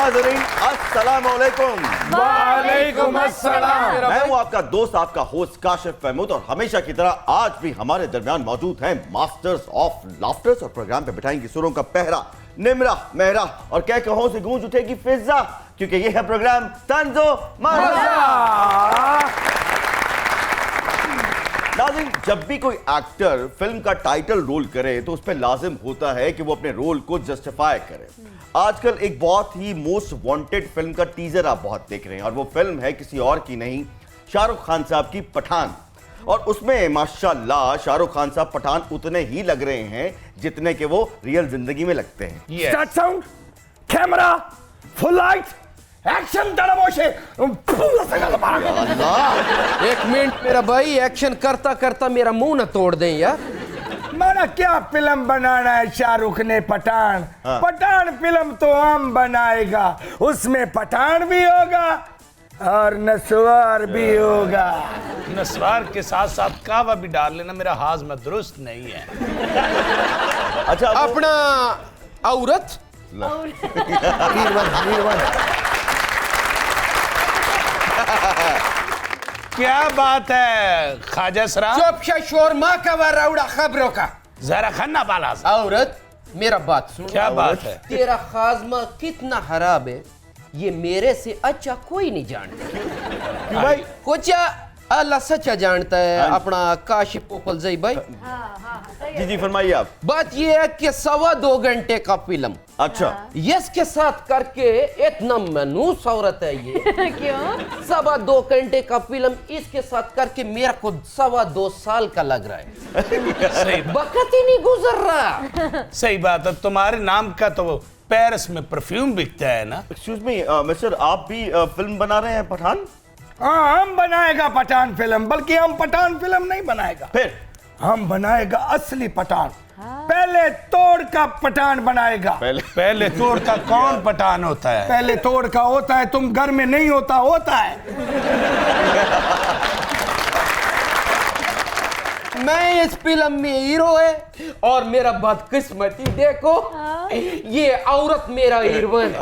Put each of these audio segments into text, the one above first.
नाज़रीन, अस्सलाम वालेकुम। वालेकुम अस्सलाम। मैं हूं आपका दोस्त, आपका होस्ट काशिफ महमूद, और हमेशा की तरह आज भी हमारे दरमियान मौजूद हैं मास्टर्स ऑफ लाफ्टर्स, और प्रोग्राम पे बिठाएंगी सुरों का पहरा निमरा मेहरा, और कह कहों से गूंज उठेगी फिजा, क्योंकि ये है प्रोग्राम तंजो मजा। नाज़रीन, जब भी कोई एक्टर फिल्म का टाइटल रोल करे तो उस पर लाजिम होता है कि वो अपने रोल को जस्टिफाई करे। आजकल एक बहुत ही मोस्ट वांटेड फिल्म का टीजर आप बहुत देख रहे हैं, और वो फिल्म है किसी और की नहीं, शाहरुख खान साहब की पठान। और उसमें माशाल्लाह शाहरुख खान साहब पठान उतने ही लग रहे हैं जितने के वो रियल जिंदगी में लगते हैं। Start sound, camera, full light, action. एक मिनट मेरा भाई, एक्शन करता करता मेरा मुंह न तोड़ दें यार। माना क्या फिल्म बनाना है शाहरुख ने, पठान। पठान फिल्म तो हम बनाएगा, उसमें पठान भी होगा और नस्वार भी होगा। नस्वार के साथ साथ कावा भी डाल लेना, मेरा हाजमा दुरुस्त नहीं है। अच्छा, अपना औरत क्या बात है ख्वाजा सराफ, चुप शोर माँ का वराउड़ा खबरों का। जरा खन्ना बाला सा। औरत मेरा बात सुन। क्या बात है? तेरा खाजमा कितना खराब है ये मेरे से अच्छा कोई नहीं जानता भाई कुछ अल्लाह सच्चा जानता है। अपना काशिफ पोपल जई भाई, जी जी फरमाइए आप। बात ये है कि 2.25 घंटे का फिल्म, अच्छा, यस के साथ करके इतना मनूस औरत है ये। क्यों? 2.25 घंटे का फिल्म इसके साथ करके मेरे को 2.25 साल का लग रहा है। सही वक्त ही नहीं गुजर रहा। सही बात है। तुम्हारे नाम का तो पेरिस में परफ्यूम बिकता है ना। एक्सक्यूज मी मिस्टर, आप भी फिल्म बना रहे हैं पठान? हाँ, हम बनाएगा पठान फिल्म, बल्कि हम पठान फिल्म नहीं बनाएगा, फिर हम बनाएगा असली पठान। पहले तोड़ का पठान बनाएगा। पहले तोड़ का कौन पठान होता है? पहले तोड़ का होता है, तुम घर में नहीं होता, होता है। मैं इस फिल्म में हीरो है और मेरा बदकिस्मती देखो, ये औरत मेरा हीरोइन।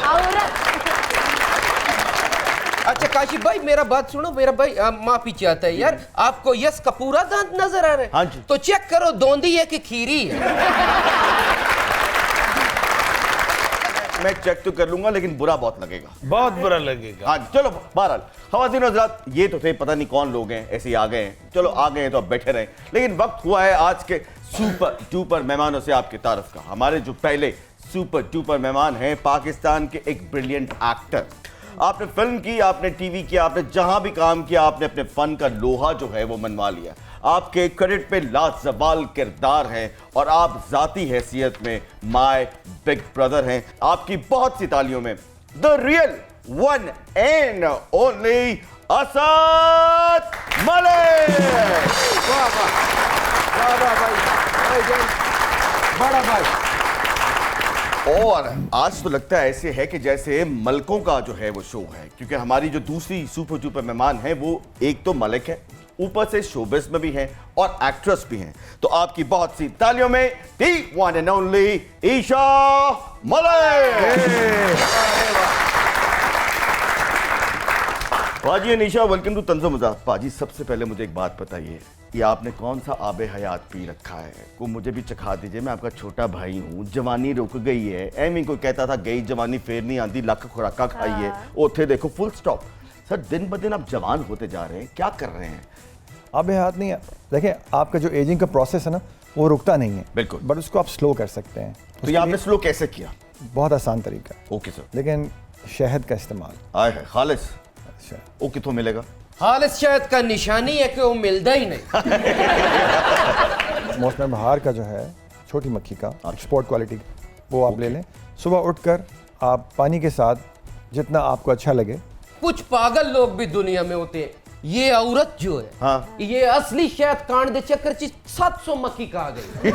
औरत। अच्छा काशिफ भाई मेरा बात सुनो, मेरा भाई माफी चाहता है यार, आपको यस का पूरा दांत नजर आ रहा है? हाँ जी। तो चेक करो दोंदी है कि खीरी है। मैं चेक तो कर लूंगा, लेकिन बुरा बहुत लगेगा। बहुत बुरा लगेगा। हाँ चलो, बहरहाल ख़वातीन और हज़रात, ये तो थे पता नहीं कौन लोग हैं, ऐसे ही आ गए हैं। चलो आ गए हैं तो अब बैठे रहें, लेकिन वक्त हुआ है आज के सुपर डुपर मेहमानों से आपकी तारीफ का। हमारे जो पहले सुपर डुपर मेहमान हैं, पाकिस्तान के एक ब्रिलियंट एक्टर। आपने फिल्म की, आपने टीवी किया, आपने जहां भी काम किया, आपने अपने फन का लोहा जो है वो मनवा लिया। आपके क्रेडिट पे लाजवाल किरदार हैं, और आप जाती हैसियत में माय बिग ब्रदर हैं। आपकी बहुत सी तालियों में the real one and only Asad Malik. वाह वाह वाह वाह भाई, बड़ा भाई। और आज तो लगता है ऐसे है कि जैसे मलकों का जो है वो शो है, क्योंकि हमारी जो दूसरी सुपर डुपर मेहमान है वो एक तो मलिक है, ऊपर से शोबिस में भी हैं और एक्ट्रेस भी हैं। तो आपकी बहुत सी तालियों में the one and only Esha Malik. पाजी निशा, वेलकम टू तंज़ो मज़ा। पाजी सबसे पहले मुझे एक बात बताइए, ये आपने कौन सा आबे हयात पी रखा है? को मुझे भी चखा दीजिए, मैं आपका छोटा भाई हूँ। जवानी रुक गई है, एम ही कोई कहता था गई जवानी फेर नहीं आती, लख खुराका खाइए, ओथे देखो फुल स्टॉप। सर दिन ब दिन आप जवान होते जा रहे हैं, क्या कर रहे हैं? आबे हयात नहीं है, देखें आपका जो एजिंग का प्रोसेस है ना वो रुकता नहीं है, बिल्कुल, बट उसको आप स्लो कर सकते हैं। तो ये आपने स्लो कैसे किया? बहुत आसान तरीका है। Okay sir. लेकिन शहद का इस्तेमाल आए है खालिस, अच्छा वो कितों मिलेगा? खालिस शहद का निशानी है कि वो मिलता ही नहीं। मौसम बहार का जो है छोटी मक्खी का एक्सपोर्ट क्वालिटी, वो आप ले लें। सुबह उठकर आप पानी के साथ जितना आपको अच्छा लगे। कुछ पागल लोग भी दुनिया में होते हैं। ये औरत जो है, हाँ, ये असली शहद कांड दे चक्कर ची 700 मक्खी का आ गई।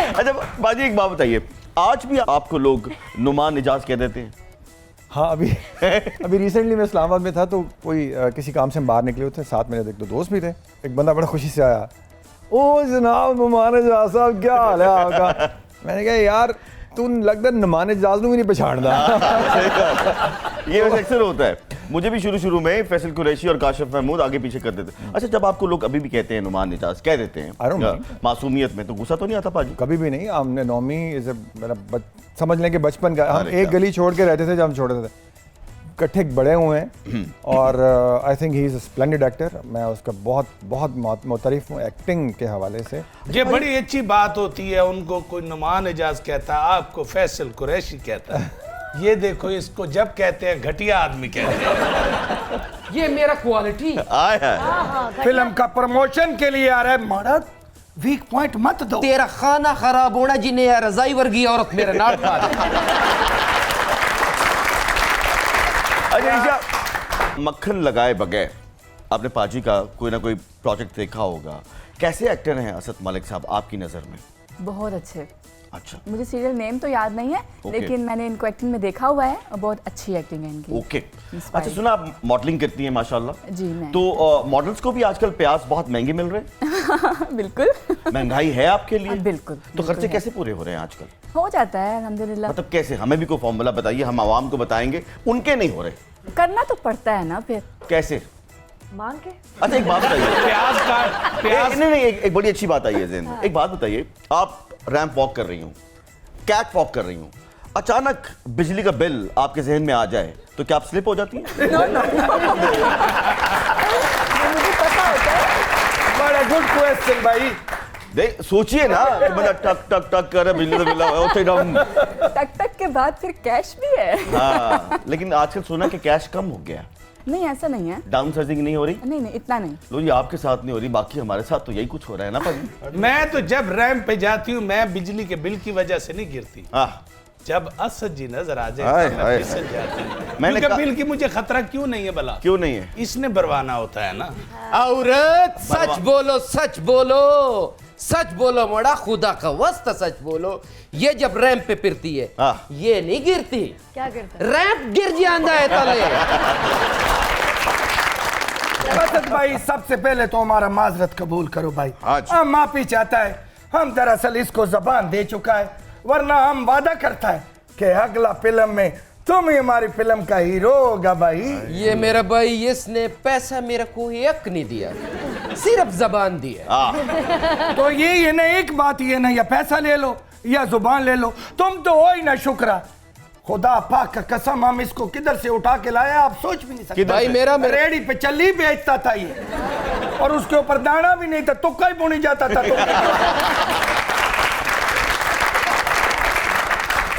अच्छा बाजी एक बात बताइए, आज भी आपको लोग नुमान इजाज कह देते हैं? हाँ, अभी रिसेंटली मैं इस्लामाबाद में था तो कोई किसी काम से हम बाहर निकले हुए थे, साथ मेरे एक दो दोस्त भी थे। एक बंदा बड़ा खुशी से आया, ओ जनाब नुमान इजाज साहब क्या हाल है आपका? मैंने कहा यार तू लगता नमाने जाज भी नहीं पछाड़दा। सही बात है। ये वैसे अक्सर होता है, मुझे भी शुरू में फैसल कुरैशी और काशिफ महमूद आगे पीछे कर देते। अच्छा, जब आपको लोग अभी भी कहते हैं नुमान निजाज कह देते I don't हैं mind. मासूमियत में, तो गुस्सा तो नहीं आता पाजी? कभी भी नहीं। हमने नौमी समझ लें कि बचपन का, हम अरे एक क्या। गली छोड़ के रहते थे जब हम छोटे थे, इकट्ठे बड़े हुए हैं। और I think he is a splendid actor. मैं उसका बहुत बहुत मुतरिफ हूँ एक्टिंग के हवाले से। ये बड़ी अच्छी बात होती है, उनको कोई नुमान एजाज कहता है, आपको फैसल कुरैशी कहता है। ये देखो, इसको जब कहते हैं घटिया आदमी कहते हैं। ये मेरा क्वालिटी। आय है। फिल्म का प्रमोशन के लिए आ रहा है, मर्द वीक पॉइंट मत दो। तेरा खाना खराब होना जिन्हें यार रजाई वर्गी औरत मेरे नाल खा दे। अच्छा ईशा, मक्खन लगाए बगैर आपने पाजी का कोई ना कोई प्रोजेक्ट देखा होगा। कैसे एक्टर हैं असद मलिक साहब आपकी नज़र में? बहुत अच्छे। अच्छा, मुझे सीरियल नेम तो याद नहीं है, ओके। लेकिन मैंने इनको एक्टिंग में देखा हुआ है और बहुत अच्छी एक्टिंग है इनकी। ओके। Inspired। अच्छा सुना, आप मॉडलिंग करती हैं माशाल्लाह। जी, मैं। तो मॉडल्स को भी आजकल प्याज बहुत महंगे मिल रहे हैं। बिल्कुल। महंगाई है आपके लिए? बिल्कुल, तो बिल्कुल खर्चे है। कैसे पूरे हो रहे हैं आजकल? हो जाता है अल्हम्दुलिल्लाह। मतलब कैसे, हमें भी कोई फॉर्मूला बताइए, हम आवाम को बताएंगे, उनके नहीं हो रहे। करना तो पड़ता है ना फिर, कैसे? मांग के। अच्छा एक बात बताइए। प्याज का प्याज नहीं, एक बड़ी अच्छी बात आई है ज़हन में। एक बात बताइए, आप रैंप वॉक कर रही हूँ, कैट वॉक कर रही हूँ, अचानक बिजली का बिल आपके जहन में आ जाए तो क्या आप स्लिप हो जाती हैं? मुझे पता होता है। बड़ा गुड क्वेश्चन भाई। देख सोचिए ना कि बंदा टक टक टक कर रहा है, बिजली का बिल उठे डाउन। टक टक के बाद फिर कैश भी है। हाँ, लेकिन आजकल सुना कि कैश कम हो गया, नहीं ऐसा नहीं है। डाउन सर्जिंग नहीं हो रही। नहीं नहीं, इतना नहीं। लो जी, आपके साथ नहीं हो रही, बाकी हमारे साथ तो यही कुछ हो रहा है ना भाई। मैं तो जब रैंप पे जाती हूँ, मैं बिजली के बिल की वजह से नहीं गिरती। हाँ, जब असद जी नजर आ हाय, जाए तो मैं हाय। फिसल जाती हूँ। मैंने क्योंकि कहा- बिल की मुझे खतरा क्यों नहीं है भला? क्यों नहीं है? इसने भरवाना होता है ना। औरत सच बोलो, सच बोलो, सच बोलो मोड़ा, खुदा का वास्ता सच बोलो। ये जब रैंप पे फिरती है, हाँ। ये नहीं गिरती। क्या करता है? रैंप गिर जाता है तले। असद भाई, सबसे पहले तो हमारा माजरत कबूल करो भाई। हाँ जी। हम माफी चाहता है, हम दरअसल इसको जबान दे चुका है, वरना हम वादा करता है कि अगला फिल्म में तुम ही हमारी फिल्म का हीरो होगा भाई। ये मेरा भाई, इसने पैसा मेरे को एक नहीं दिया, सिर्फ जबान दी है। तो ये ना एक बात, ये ना या पैसा ले लो या जुबान ले लो, तुम तो हो ही ना शुक्रा। खुदा पाक का कसम, हम इसको किधर से उठा के लाए आप सोच भी नहीं सकते। किधर भाई से? मेरा रेडी पे चल्ली बेचता था ये, और उसके ऊपर दाना भी नहीं था, तुक्का ही बुनी जाता था।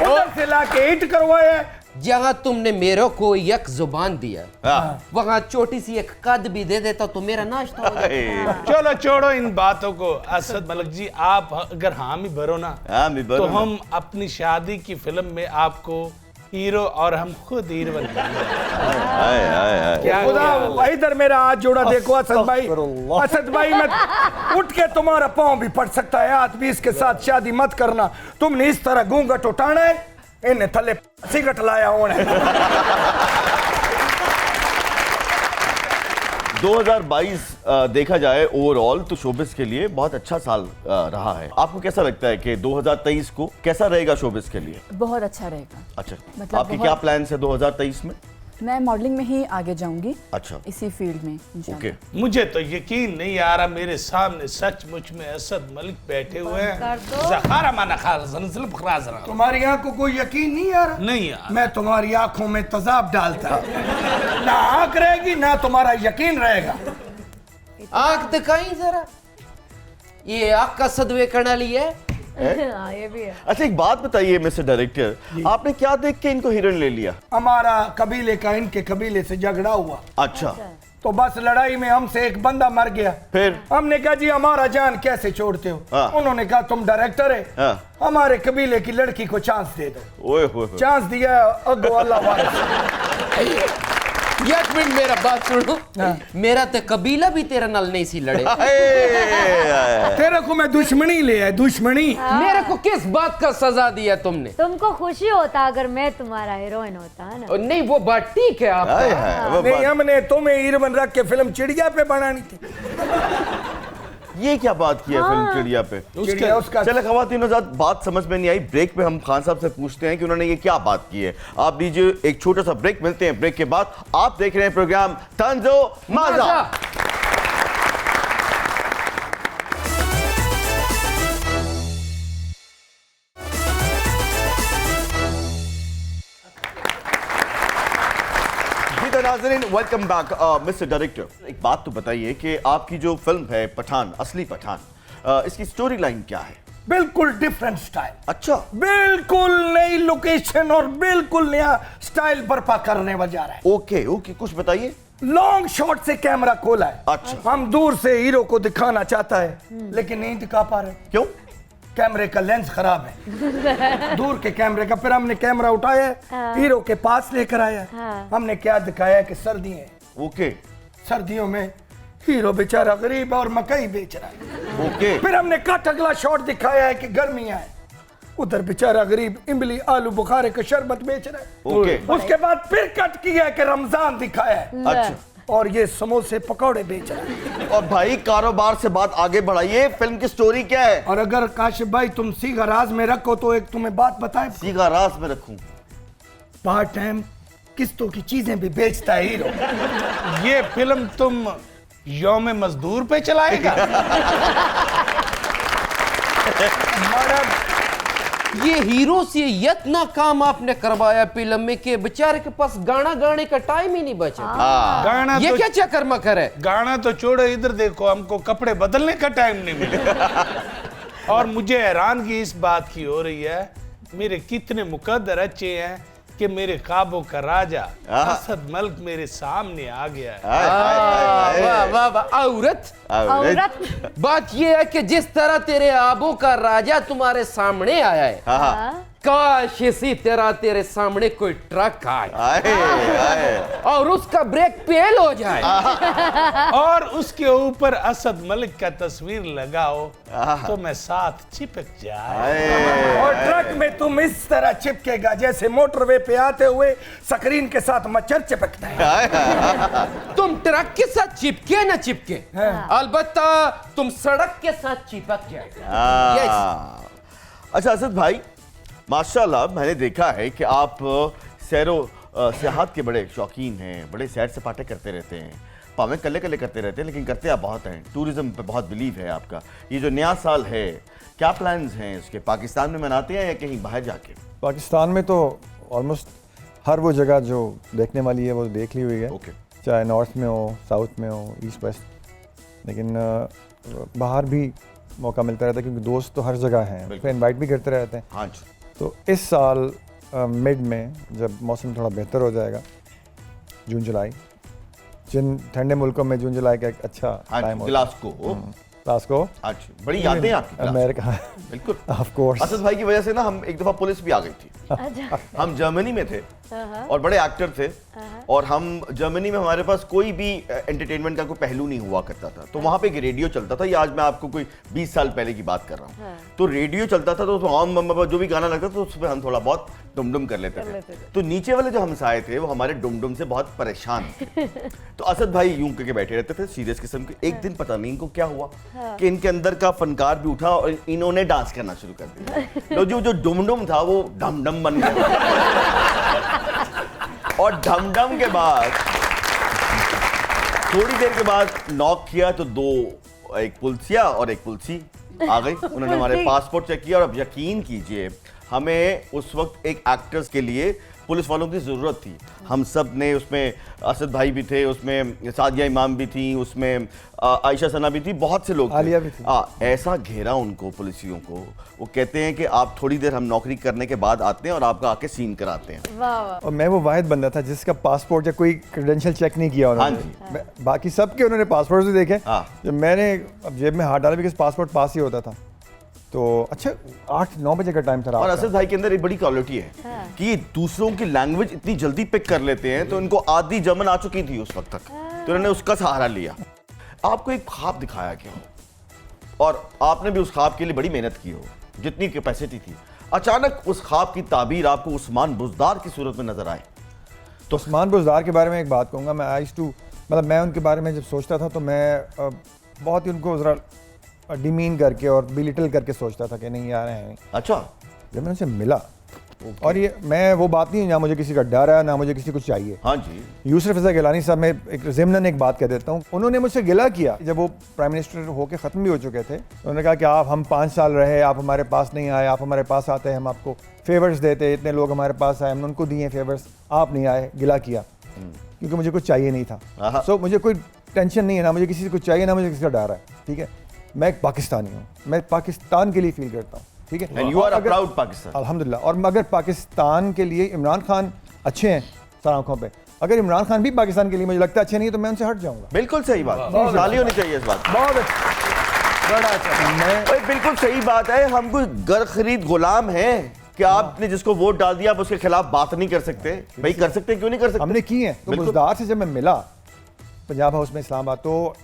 उधर से लाके हिट करवाया। जहां तुमने मेरे को एक जुबान दिया, हाँ। वहां छोटी सी एक कद भी दे देता तो मेरा नाश्ता हो जाता। चलो छोड़ो इन बातों को। असद मलिक जी, आप अगर हामी भरो ना, हाँ, मैं भरो तो ना। हम अपनी शादी की फिल्म में आपको हीरो और हम खुद हीरो बन हाय, हाय, हाय। क्या खुदा इधर मेरा हाथ जोड़ा, देखो असद भाई। अस्तगफिरुल्लाह। असद भाई, मैं उठ के तुम्हारा पाँव भी पड़ सकता है, हाथ भी इसके साथ शादी मत करना। तुमने इस तरह घूंघट उठाना है, इन्हें थले सिगट लाया होना है। 2022 देखा जाए ओवरऑल तो शोबिस के लिए बहुत अच्छा साल रहा है। आपको कैसा लगता है कि 2023 को कैसा रहेगा शोबिस के लिए? बहुत अच्छा रहेगा। अच्छा, मतलब आपके बहुत- क्या प्लान्स है 2023 में? मैं मॉडलिंग में ही आगे जाऊंगी, अच्छा, इसी फील्ड में इंशाल्लाह। ओके। मुझे तो यकीन नहीं आ रहा, मेरे सामने सचमुच में असद मलिक बैठे हुए हैं। ज़खारा माना खालसन सिर्फ खराज रहा। तुम्हारी आंखों को यकीन नहीं आ रहा? नहीं यार, मैं तुम्हारी आंखों में तेजाब डालता, ना आंख रहेगी ना तुम्हारा यकीन रहेगा। आंख दिखाई जरा, ये आंख का सदवे करना लिए। ये भी है। अच्छा एक बात बताइए मिस्टर डायरेक्टर, आपने क्या देख के इनको हीरोइन ले लिया? हमारा कबीले का इनके कबीले से झगड़ा हुआ, अच्छा, तो बस लड़ाई में हमसे एक बंदा मर गया। फिर? हमने कहा जी हमारा जान कैसे छोड़ते हो? हाँ। उन्होंने कहा तुम डायरेक्टर है, हाँ। हमारे कबीले की लड़की को चांस दे दो। ओए होए होए। चांस दिया, अगो अल्लाह वाला। एक मिनट मेरा बात सुनो, मेरा तो कबीला भी तेरा नाल नहीं सी लड़े। तेरे को मैं दुश्मनी ले आया, दुश्मनी। मेरे को किस बात का सजा दिया तुमने? तुमको खुशी होता अगर मैं तुम्हारा हीरोइन होता है ना। और नहीं वो बात ठीक है हाय, आपका, हाय, वो नहीं, बात- हमने तुम्हें हीरोइन रख के फिल्म चिड़िया पे बनानी थी। ये क्या बात की है फिल्म चिड़िया पे? चिड़िया उसका चले खवातीन हज़रात, बात समझ में नहीं आई। ब्रेक पे हम खान साहब से पूछते हैं कि उन्होंने ये क्या बात की है। आप लीजिए एक छोटा सा ब्रेक, मिलते हैं ब्रेक के बाद। आप देख रहे हैं प्रोग्राम तंजो माजा। Welcome back mister director. एक बात तो बताइए कि आपकी जो फिल्म है पठान, असली पठान, इसकी स्टोरी लाइन क्या है? बिल्कुल डिफरेंट स्टाइल, अच्छा, बिल्कुल नई लोकेशन और बिल्कुल नया स्टाइल बर्पा करने जा रहा है। ओके ओके, कुछ बताइए। लॉन्ग शॉट से कैमरा खोला है। अच्छा। हम दूर से हीरो को दिखाना चाहता है लेकिन नहीं दिखा पा रहे। क्यों? कैमरे का लेंस खराब है दूर के कैमरे का। फिर हमने कैमरा उठाया, हीरो के पास लेकर आया। हमने क्या दिखाया कि सर्दी है, ओके सर्दियों में हीरो बेचारा गरीब और मकई बेच रहा है। ओके, फिर हमने कट अगला शॉट दिखाया है कि गर्मियां है, उधर बेचारा गरीब इमली आलू बुखारे का शरबत बेच रहा है। ओके, उसके बाद फिर कट किया है कि रमजान दिखाया है अच्छा। और ये समोसे पकौड़े बेच रहा है। और भाई कारोबार से बात आगे बढ़ाइए, फिल्म की स्टोरी क्या है? और अगर काशिफ भाई तुम सीधा राज में रखो तो एक तुम्हें बात बताए, सीधा रास में रखूं। पार्ट टाइम किस्तों की चीजें भी बेचता है हीरो। ये फिल्म तुम यौम मजदूर पे चलाएगा? ये हीरो से इतना काम आपने करवाया फिल्म में कि बेचारे के पास गाना गाने का टाइम ही नहीं बचा। गाना ये तो क्या चक्कर मकर है? गाना तो छोड़ो, इधर देखो, हमको कपड़े बदलने का टाइम नहीं मिला। और मुझे हैरानगी इस बात की हो रही है, मेरे कितने मुकद्दर अच्छे हैं कि मेरे ख्वाबों का राजा असद मलिक मेरे सामने आ गया है। वाह वाह वाह, औरत। बात ये है कि जिस तरह तेरे आबों का राजा तुम्हारे सामने आया है, काश इसी तरह तेरे सामने कोई ट्रक आए और उसका ब्रेक फेल हो जाए और उसके ऊपर असद मलिक का तस्वीर लगाओ तो मैं साथ चिपक जाए। और ट्रक में तुम इस तरह चिपकेगा जैसे मोटरवे पे आते हुए स्क्रीन के साथ मच्छर चिपकता है। तुम ट्रक के साथ चिपके ना चिपके, अलबत्ता तुम सड़क के साथ चिपक जाए। अच्छा असद भाई, माशाल्लाह मैंने देखा है कि आप सैरो सियाहत के बड़े शौकीन हैं, बड़े सैर सपाटे करते रहते हैं, पावे कल्ले कल्ले करते रहते हैं, लेकिन करते आप बहुत हैं। टूरिज्म पे बहुत बिलीव है आपका। ये जो नया साल है, क्या प्लान्स हैं इसके? पाकिस्तान में मनाते हैं या कहीं बाहर जाके? पाकिस्तान में तो ऑलमोस्ट हर वो जगह जो देखने वाली है वो देख ली हुई है। ओके। चाहे नॉर्थ में हो, साउथ में हो, ईस्ट वेस्ट, लेकिन बाहर भी मौका मिलता रहता है क्योंकि दोस्त तो हर जगह हैं, फिर इनवाइट भी करते रहते हैं। हाँ जी। तो इस साल मिड में जब मौसम थोड़ा बेहतर हो जाएगा, जून जुलाई, जिन ठंडे मुल्कों में जून जुलाई का एक अच्छा टाइम होता है। ग्लासगो, अच्छा, बड़ी यादें आपकी। अमेरिका, बिल्कुल, ऑफ कोर्स। असद भाई की वजह से ना हम एक दफा पुलिस भी आ गई थी। हम जर्मनी में थे और बड़े एक्टर थे और हम जर्मनी में, हमारे पास कोई भी एंटरटेनमेंट का कोई पहलू नहीं हुआ करता था। तो वहाँ पे एक रेडियो चलता था। ये आज मैं आपको कोई 20 साल पहले की बात कर रहा हूँ। तो रेडियो चलता था तो उसमें जो भी गाना लगता था तो उसमें हम थोड़ा बहुत डुमडुम कर लेते थे। तो नीचे वाले जो हमसाए थे वो हमारे डुमडुम से बहुत परेशान थे। तो असद भाई यूं करके बैठे रहते थे सीरियस किस्म के। एक दिन पता नहीं इनको क्या हुआ कि इनके अंदर का फनकार भी उठा और इन्होंने डांस करना शुरू कर दिया। तो जो डुमडुम था वो डम डम बन गया और डम डम के बाद थोड़ी देर के बाद नॉक किया तो एक पुलिसिया और एक पुलिसी आ गई। उन्होंने हमारे पासपोर्ट चेक किया और अब यकीन कीजिए हमें उस वक्त एक एक्टर्स के लिए पुलिस वालों की ज़रूरत थी। हम सब ने, उसमें असद भाई भी थे, उसमें सादिया इमाम भी थी, उसमें आयशा सना भी थी, बहुत से लोग थे। आलिया भी थी। ऐसा घेरा उनको पुलिसियों को, वो कहते हैं कि आप थोड़ी देर, हम नौकरी करने के बाद आते हैं और आपका आके सीन कराते हैं। और मैं वो वाहिद बंदा था जिसका पासपोर्ट या कोई क्रेडेंशियल चेक नहीं किया उन्होंने। बाकी सबके उन्होंने पासपोर्ट भी देखे। जब मैंने अब जेब में हाथ डाला बिकॉज पासपोर्ट पास ही होता था, तो अच्छा 8-9 बजे का टाइम था। और असद भाई के अंदर एक बड़ी क्वालिटी है कि ये दूसरों की लैंग्वेज इतनी जल्दी पिक कर लेते हैं। तो इनको आधी जर्मन आ चुकी थी उस वक्त तक, तो इन्होंने उसका सहारा लिया। आपको एक ख्वाब दिखाया गया हो और आपने भी उस ख्वाब के लिए बड़ी मेहनत की हो, जितनी कैपेसिटी थी, अचानक उस ख्वाब की ताबीर आपको उस्मान बुज़दार की सूरत में नजर आए। तो उस्मान बुज़दार के बारे में एक बात कहूँगा। मैं मैं उनके बारे में जब सोचता था तो मैं बहुत ही उनको ज़रा डिमीन करके और बिलिटल करके सोचता था कि नहीं यार है नहीं। अच्छा, जब मैंने उनसे मिला और ये मैं वो बात नहीं है, ना मुझे किसी का डर है ना मुझे किसी को चाहिए। हाँ जी, यूसुफ रज़ा गिलानी साहब, मैं एक ज़िम्नन एक बात कह देता हूँ, उन्होंने मुझसे गिला किया जब वो प्राइम मिनिस्टर होकर ख़त्म भी हो चुके थे। उन्होंने कहा कि आप हम 5 साल रहे, आप हमारे पास नहीं आए, आप हमारे पास आते हैं हम आपको फेवर्स देते, इतने लोग हमारे पास आए हमने उनको दिए फेवर्स, आप नहीं आए, गिला किया क्योंकि मुझे कुछ चाहिए नहीं था। सो मुझे कोई टेंशन नहीं है, ना मुझे किसी से कुछ चाहिए ना मुझे किसी का डर है। ठीक है, मैं एक पाकिस्तानी हूँ, मैं पाकिस्तान के लिए फील करता हूँ। ठीक है, and you are a proud Pakistan. अल्हम्दुलिल्लाह। और अगर पाकिस्तान के लिए इमरान खान अच्छे हैं सर आंखों पे, अगर इमरान खान भी पाकिस्तान के लिए मुझे लगता है अच्छे नहीं तो मैं उनसे हट जाऊंगा। बिल्कुल सही बात, ताली होनी चाहिए इस बात। बहुत अच्छा, बड़ा अच्छा। मैं भाई बिल्कुल सही बात है, हम कोई घर खरीद गुलाम हैं कि आपने जिसको वोट डाल दिया आप उसके खिलाफ बात नहीं कर सकते? भाई कर सकते, क्यों नहीं कर सकते? हमने की है। तो बिल्कुल। मुजदार से जब मैं मिला पंजाब हाउस में इस्लामाबाद, तो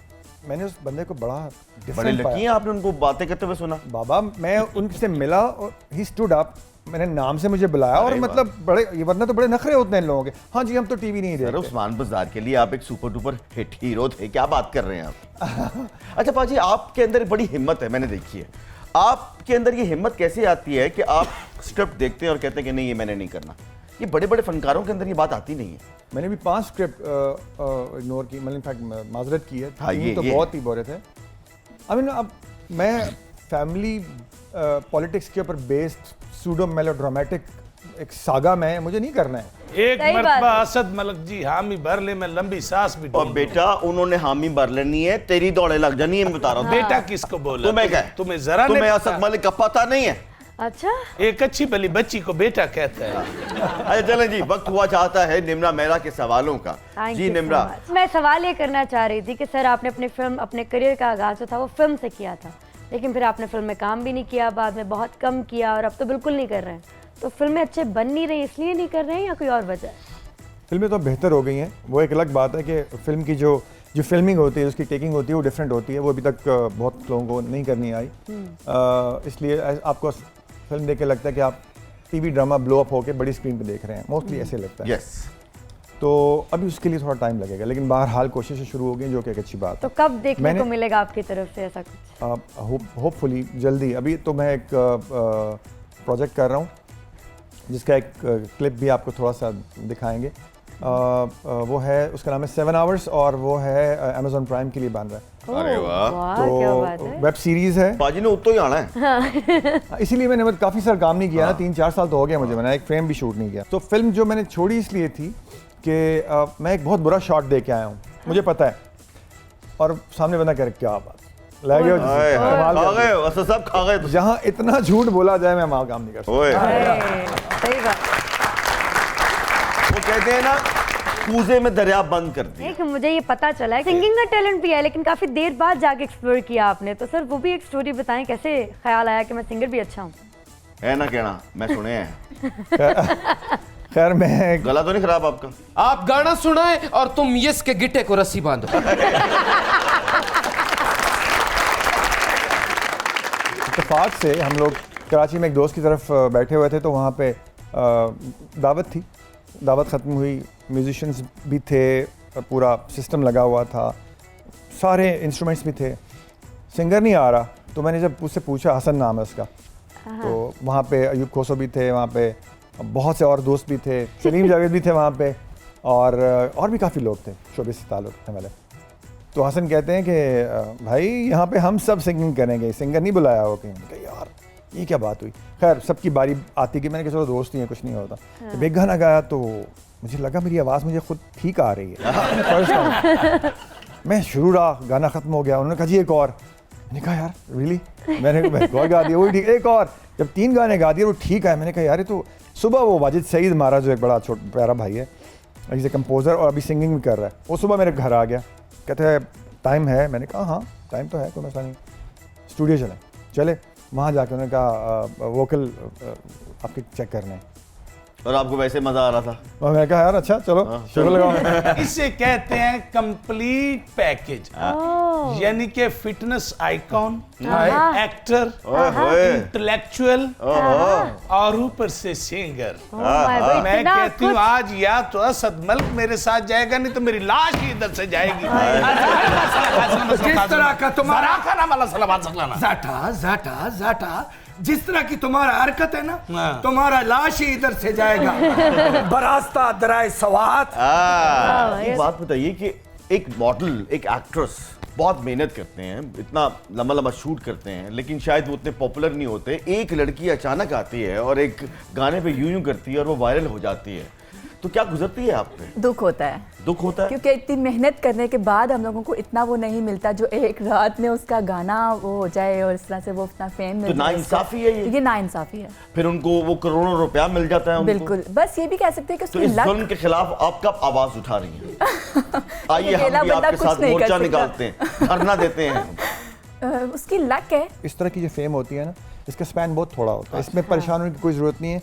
मैंने उस बंदे को बड़ा बड़े डिफरेंट लकी हैं, आपने उनको बातें करते हुए सुना। बाबा मैं उनसे मिला और ही स्टूड अप, मैंने नाम से मुझे बुलाया और अरे मतलब बड़े, ये वरना तो बड़े नखरे होते हैं इन लोगों के। हाँ जी हम तो टीवी नहीं अरे देखते। उस्मान बाजार के लिए आप एक सुपर डुपर हिट हीरो थे, क्या बात कर रहे हैं आप? अच्छा पाजी, आपके अंदर बड़ी हिम्मत है, मैंने देखी है। आपके अंदर ये हिम्मत कैसे आती है कि आप स्क्रिप्ट देखते हैं और कहते हैं कि नहीं ये मैंने नहीं करना? ये बड़े बड़े फनकारों के अंदर ये बात आती नहीं है। मैंने भी 5 स्क्रिप्ट इग्नोर की, मतलब इनफैक्ट माजरत की है। हाँ, 3 तो ये। बहुत ही बुरे थे। आई मीन अब मैं फैमिली पॉलिटिक्स के ऊपर बेस्ड सूडो मेलोड्रामेटिक एक सागा में मुझे नहीं करना है। एक सही बात मरतबा है। असद मलक जी हामी भर ले, मैं लंबी सांस भी और ढूंढ बेटा उन्होंने हामी भर लेनी है, तेरी दौड़े लग जानी है, मैं बता रहा लूं। हूँ। बेटा किसको बोला? तुम्हें क्या? तुम्हें जरा तुम्हें नहीं असद पता। मलिक का पता नहीं है? अच्छा, एक अच्छी भली बच्ची को बेटा कहता है। अच्छा चलें जी, वक्त हुआ चाहता है निम्रा मेहरा के सवालों का। Thank ji you so Nimra, much. मैं सवाल ये करना चाह रही थी कि सर आपने अपने फिल्म, अपने करियर का आगाज जो था वो फिल्म से किया था, लेकिन फिर आपने फिल्म में काम भी नहीं किया, बाद में बहुत कम किया और अब तो बिल्कुल नहीं कर रहे हैं। तो फिल्में अच्छे बन नहीं रही इसलिए नहीं कर रहे हैं या कोई और वजह है? फिल्में तो बेहतर हो गई हैं, वो एक अलग बात है कि फिल्म की जो फिल्मिंग होती है, उसकी टेकिंग होती है वो डिफरेंट होती है, वो अभी तक बहुत लोगों को नहीं करनी आई। इसलिए आपको फिल्म देख के लगता है कि आप टीवी ड्रामा ब्लो अप होकर बड़ी स्क्रीन पे देख रहे हैं, मोस्टली ऐसे लगता है। यस। तो अभी उसके लिए थोड़ा टाइम लगेगा, लेकिन बहरहाल कोशिशें शुरू हो गई जो कि एक अच्छी बात तो है। कब देखने मैंने- को मिलेगा आपकी तरफ से ऐसा कुछ? होपफुली जल्दी। अभी तो मैं एक प्रोजेक्ट कर रहा हूँ जिसका एक क्लिप भी आपको थोड़ा सा दिखाएंगे। वो है, उसका नाम है 7 आवर्स और वो है अमेज़ॉन प्राइम के लिए बन रहा है। अरे वाह। क्या बात है। तो वेब सीरीज़ है। पाजी ने उत्तो ही आना है। इसीलिए मैंने मतलब काफ़ी साल काम नहीं किया ना, 3-4 साल तो हो गया मुझे, मैंने एक फ्रेम भी शूट नहीं किया। तो फिल्म जो मैंने छोड़ी इसलिए थी कि मैं एक बहुत बुरा शॉट दे के आया हूँ, मुझे पता है, और सामने बंदा कह रहा क्या बात लग गया, हाय, हाय, कमाल खा कर गए दिया। असद साहब, खा गए तो। जहाँ इतना झूठ बोला जाए मैं वहाँ काम नहीं कर सकता। ओए, सही बात। वो कहते हैं ना कूजे में दरिया बंद कर दिया। एक मुझे ये पता चला है सिंगिंग का टैलेंट भी है, लेकिन काफी देर बाद जाके एक्सप्लोर किया आपने, तो सर वो भी एक स्टोरी बताएं, कैसे ख्याल आया कि मैं सिंगर भी अच्छा हूँ? है ना कहना, मैं सुने हैं। खैर मैं गला तो नहीं खराब आपका? आप गाना सुनाए और तुम यस के गिट्टे को रस्सी बांधो। इत्तेफाक से हम लोग कराची में एक दोस्त की तरफ बैठे हुए थे, तो वहाँ पे दावत थी, दावत ख़त्म हुई, म्यूजिशियंस भी थे, पूरा सिस्टम लगा हुआ था, सारे इंस्ट्रूमेंट्स भी थे, सिंगर नहीं आ रहा। तो मैंने जब उससे पूछा, हसन नाम है उसका, तो वहाँ पे अयूब खोसो भी थे, वहाँ पे बहुत से और दोस्त भी थे, सलीम जावेद भी थे वहाँ पे, और भी काफ़ी लोग थे शोबे से ताल्लुक़ रखने वाले। तो हसन कहते हैं कि भाई यहाँ पे हम सब सिंगिंग करेंगे, सिंगर नहीं बुलाया हो कहीं। मैंने कहा यार ये क्या बात हुई। खैर सबकी बारी आती गई, मैंने कहा चलो दोस्त ही हैं, कुछ नहीं होता। जब एक गाना गाया तो मुझे लगा मेरी आवाज़ मुझे खुद ठीक आ रही है। फर्स्ट टाइम मैं शुरू रहा, गाना ख़त्म हो गया, उन्होंने कहा जी एक और। मैंने कहा यार रियली, मैंने एक और गा दिया, वो ठीक, एक और। जब 3 गाने गा दिए वो ठीक है। मैंने कहा यार ये तो सुबह वो वाजिद सईद हमारा जो एक बड़ा छोटा प्यारा भाई है, इज़ ए कंपोज़र और अभी सिंगिंग भी कर रहा है, वो सुबह मेरे घर आ गया, कहते हैं टाइम है। मैंने कहा हाँ टाइम तो है, कोई मसला नहीं, स्टूडियो चले। वहाँ जाके उन्होंने कहा वोकल आपके चेक करने हैं। और आपको वैसे मजा आ रहा था? और मैं कहा यार अच्छा चलो शुगर लगाओ। इसे कहते हैं कंप्लीट पैकेज, यानी कि फिटनेस आइकॉन, एक्टर, इंटेलेक्चुअल और ऊपर से सिंगर। मैं कहती हूँ आज या तो असद मलिक मेरे साथ जाएगा, नहीं तो मेरी लाश ही इधर से जाएगी। किस तरह का तुम्हारा जाटा जाटा जाटा जिस तरह की तुम्हारा हरकत है ना, तुम्हारा लाश ही इधर से जाएगा। बरास्ता दराए सवात। एक बात बताइए कि एक मॉडल, एक एक्ट्रेस बहुत मेहनत करते हैं, इतना लंबा लंबा शूट करते हैं, लेकिन शायद वो उतने पॉपुलर नहीं होते। एक लड़की अचानक आती है और एक गाने पे यूं करती है और वो वायरल हो जाती है, तो क्या गुजरती है आप पे? दुख होता है, दुख होता है क्योंकि इतनी मेहनत करने के बाद हम लोगों को इतना वो नहीं मिलता जो एक रात में उसका गाना वो हो जाए और इस तरह से वो अपना फेम मिल तो नाइंसाफी है ये नाइंसाफी है। फिर उनको वो करोड़ों रुपया मिल जाता है उनको। बिल्कुल, बस ये भी कह सकते हैं कि तो उसकी इस लक। जुल्म के खिलाफ आप कब आवाज उठा रही हैं? आइए हम अकेला भी बंदा आपके कुछ साथ नहीं कर मोर्चा सकता। निकालते हैं, धरना देते हैं। उसकी लक है। इस तरह की जो फेम होती है ना, इसका स्पैन बहुत थोड़ा होता है, इसमें परेशान होने की कोई ज़रूरत नहीं है।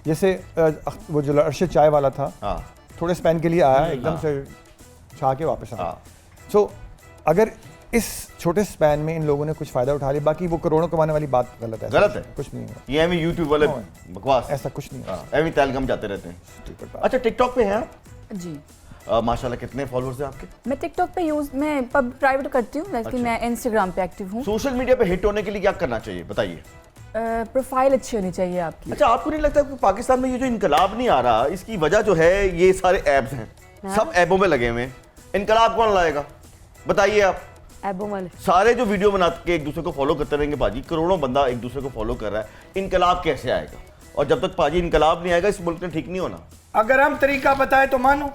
जैसे वो जो अरशद चाय वाला था, थोड़े स्पैन के लिए आया, एकदम से छा के वापस आया। सो अगर इस छोटे स्पैन में इन लोगों ने कुछ फ़ायदा उठा लिया, बाकी वो करोड़ों कमाने वाली बात गलत है। गलत है, कुछ नहीं है, ये एमी यूट्यूब वाले बकवास, ऐसा कुछ नहीं है। एमी तहलकम जाते रहते हैं। अच्छा, टिकटॉक पे हैं आप? जी, माशाल्लाह, कितने फॉलोअर्स हैं आपके? मैं टिकटॉक पे मैं प्राइवेट करती हूँ, बल्कि मैं इंस्टाग्राम पे एक्टिव हूँ। सोशल मीडिया पे हिट होने के लिए क्या करना चाहिए, बताइए। प्रोफाइल अच्छी होनी चाहिए आपकी। अच्छा, आपको नहीं लगता कि पाकिस्तान में ये जो इनकलाब नहीं आ रहा, इसकी वजह जो है ये सारे ऐप्स हैं, सब ऐपों में लगे हुए हैं। इनकलाब कौन लाएगा, बताइए आप? ऐबो वाले सारे जो वीडियो बना के एक दूसरे को फॉलो करते रहेंगे पाजी, करोड़ों बंदा एक दूसरे को फॉलो कर रहा है, इनकलाब कैसे आएगा? और जब तक पाजी इनकलाब नहीं आएगा, इस मुल्क में ठीक नहीं होना। अगर हम तरीका बताए तो मानो,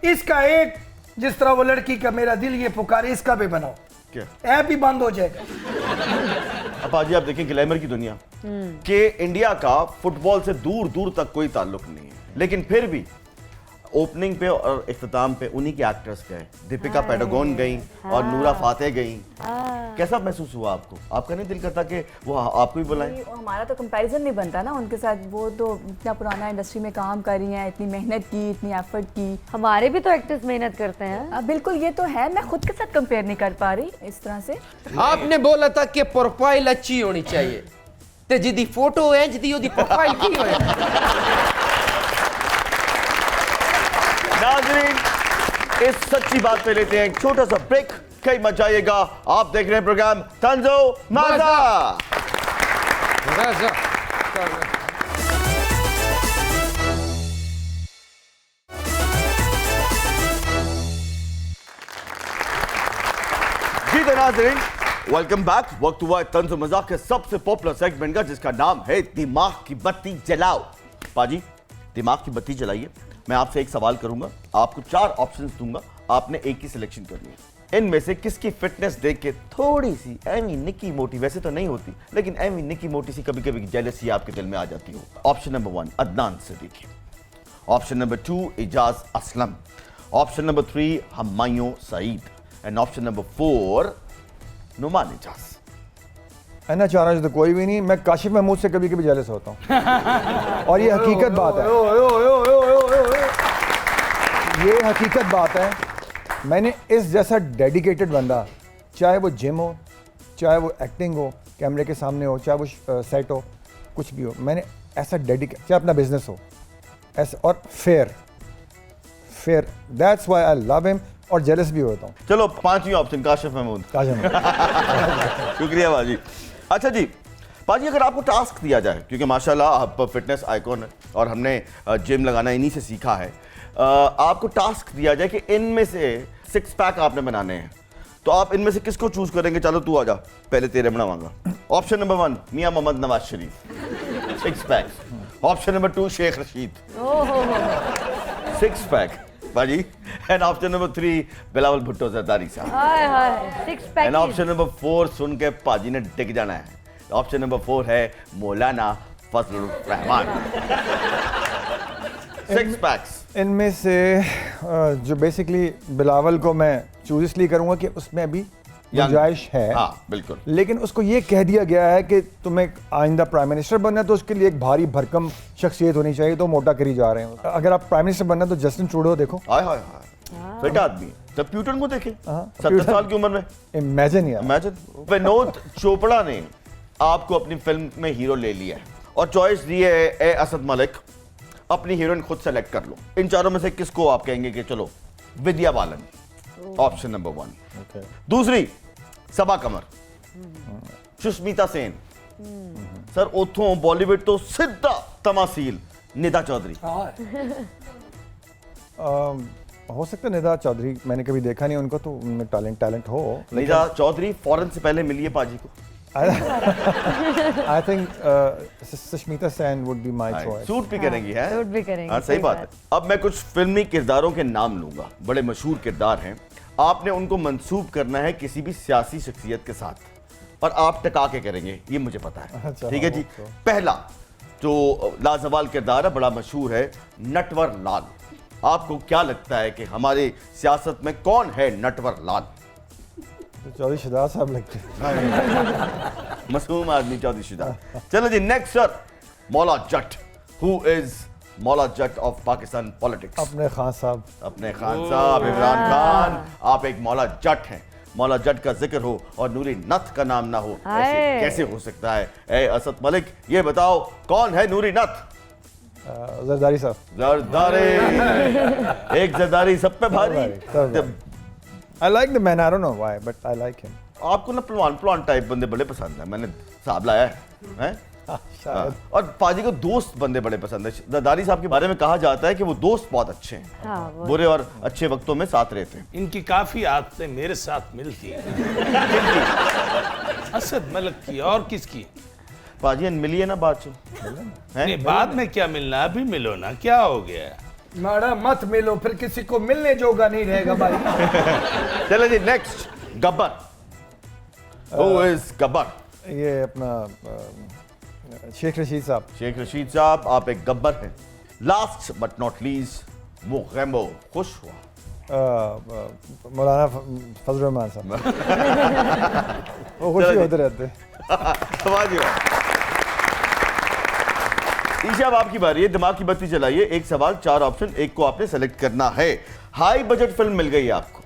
इसका एक, जिस तरह वो लड़की का मेरा दिल ये पुकारे, इसका भी बनाओ, क्या ऐप ही बंद हो जाएगा। अब पाजी आप देखें ग्लैमर की दुनिया कि इंडिया का फुटबॉल से दूर दूर तक कोई ताल्लुक नहीं है, लेकिन फिर भी ओपनिंग पे और इख्तिताम पे उन्हीं के एक्टर्स गए। दीपिका पैडगोन गई और नूरा फातेह गई। कैसा महसूस हुआ आपको? आपका नहीं दिल करता कि वो आपको भी बुलाएं? हमारा तो कंपैरिजन नहीं बनता ना उनके साथ, वो तो इतना पुराना इंडस्ट्री में काम कर रही हैं, इतनी मेहनत की, इतनी एफर्ट की। हमारे भी तो एक्टर्स मेहनत करते हैं। बिल्कुल, ये तो है, मैं खुद के साथ कंपेयर नहीं कर पा रही इस तरह से। आपने बोला था कि प्रोफाइल अच्छी होनी चाहिए, ते जिदी फोटो है जिदी ओदी प्रोफाइल की होए। नाज़रीन, इस सच्ची बात पे लेते हैं एक छोटा सा ब्रेक, कहीं मत जाइएगा। आप देख रहे हैं प्रोग्राम तंजो माजा। जी तो नाज़रीन, वेलकम बैक। वक्त हुआ है तंजो मजा के सबसे पॉपुलर सेगमेंट का, जिसका नाम है दिमाग की बत्ती जलाओ। पाजी, दिमाग की बत्ती जलाइए। मैं आपसे एक सवाल करूंगा, आपको 4 ऑप्शंस दूंगा, आपने एक की सिलेक्शन करनी है। इनमें से किसकी फिटनेस देख के थोड़ी सी एमी निकी मोटी, वैसे तो नहीं होती, लेकिन एमी निकी मोटी सी कभी कभी जेलसी आपके दिल में आ जाती हो। Option number 1 Adnan Siddiqui, option number 2 Ijaz Aslam, option number 3 Humayun Saeed, and option number 4 Noman Ijaz. है ना, चारा तो कोई भी नहीं। मैं काशिफ महमूद से कभी कभी जेलस होता हूँ और ये हकीकत बात है, ये हकीकत बात है। मैंने इस जैसा डेडिकेटेड बंदा, चाहे वो जिम हो, चाहे वो एक्टिंग हो, कैमरे के सामने हो, चाहे वो सेट हो, कुछ भी हो, मैंने ऐसा डेडिकेट, चाहे अपना बिजनेस हो, ऐसा और fair, that's why I love him, और जेलस भी होता हूँ। चलो, 5वीं ऑप्शन काशिफ महमूद। शुक्रिया बाजी। अच्छा जी पाजी, अगर आपको टास्क दिया जाए, क्योंकि माशाल्लाह आप फिटनेस आइकॉन है और हमने जिम लगाना इन्हीं से सीखा है, आपको टास्क दिया जाए कि इनमें से 6 पैक आपने बनाने हैं, तो आप इनमें से किसको चूज करेंगे? चलो तू आजा, पहले तेरे बनावांगा। ऑप्शन नंबर 1 मियां Mohammad Nawaz Sharif, 6 pack. Option number 2 Sheikh Rashid, 6 pack बाजी। And option number 3 Bilawal Bhutto Zardari साहब, हाय हाय 6 पैक। एंड ऑप्शन नंबर 4 सुन के पाजी ने टिक जाना है, ऑप्शन नंबर 4 है मौलाना फजलुर रहमान। 6 पैक्स। इनमें से जो बेसिकली बिलावल को मैं चूज इसलिए करूँगा कि उसमें अभी गुंजाइश है। हाँ बिल्कुल। लेकिन उसको ये कह दिया गया है कि तुम्हें आइंदा प्राइम मिनिस्टर बनना है तो उसके लिए एक भारी भरकम शख्सियत होनी चाहिए, तो मोटा करी जा रहे हैं। अगर आप प्राइम मिनिस्टर बनना है तो जस्टिन ट्रूडो देखो, हाय हाय हाय, फिट आदमी है। तब प्यूटन को देखे 70 साल की उम्र में, इमेजिन यार। इमेजिन। विनोद चोपड़ा ने आपको अपनी फिल्म में हीरो ले लिया है और चॉइस दी है ए असद मलिक, अपनी हीरोइन खुद सेलेक्ट कर लो। इन चारों में से किसको आप कहेंगे कि चलो? Vidya Balan, option number 1। दूसरी सबा कमर, सुष्मिता सेन, सर उथों बॉलीवुड तो सीधा तमासील निदा चौधरी। हो सकता है निदा चौधरी, मैंने कभी देखा नहीं उनको, तो उनमें टैलेंट हो। निदा चौधरी फॉरेन से पहले मिली है पाजी को। I think Sushmita Sen would be my choice. Suit भी करेंगी है, सूट भी करेंगी, हाँ, सही बात है। अब मैं कुछ फिल्मी किरदारों के नाम लूंगा, बड़े मशहूर किरदार हैं। आपने उनको मंसूब करना है किसी भी सियासी शख्सियत के साथ और आप टका के करेंगे, ये मुझे पता है। अच्छा, ठीक है जी। पहला जो लाजवाल किरदार है, बड़ा मशहूर है, नटवर लाल। आपको क्या लगता है कि हमारे सियासत में कौन है नटवर लाल? तो चौधरी शिदात साहब लगते हैं। मासूम आदमी चौधरी शिदात। चलो जी next sir, Maula Jatt. Who is Maula Jatt of Pakistan politics? अपने खान साहब। अपने खान साहब, इमरान खान। आप एक मौला जट हैं, मौला जट का जिक्र हो और नूरी नथ का नाम ना हो, ऐसे कैसे हो सकता है? ए असद मलिक, ये बताओ कौन है नूरी नथ? जरदारी साहब। जरदारी। एक जरदारी सब पे भारी। I like the man, I don't know why, but I like him. आपको ना प्लान टाइप बंदे बड़े पसंद है, मैंने साहब लाया है? शायद। और पाजी को दोस्त बंदे बड़े पसंद है। जरदारी साहब के बारे में कहा जाता है कि वो दोस्त बहुत अच्छे हैं। हाँ, बुरे और अच्छे वक्तों में साथ रहते हैं। इनकी काफी आदतें मेरे साथ मिलती हैं। असद मलिक की और किसकी? पाजी मिलिए ना बात नहीं, बाद में क्या मिलना, अभी मिलो ना, क्या हो गया? माड़ा मत मिलो, फिर किसी को मिलने जोगा नहीं रहेगा भाई। चलो जी next, Gabbar. Who is Gabbar? ये अपना शेख रशीद साहब। शेख रशीद साहब, आप एक गब्बर हैं। लास्ट बट नॉट लीस्ट, वो गैम्बो खुश हुआ। मौलाना फजल रहमान साहब। वो खुशी होते रहते। ईशा अब आपकी बारी है, दिमाग की बत्ती चलाइए। एक सवाल, 4 ऑप्शन, एक को आपने सेलेक्ट करना है। हाई बजट फिल्म मिल गई है आपको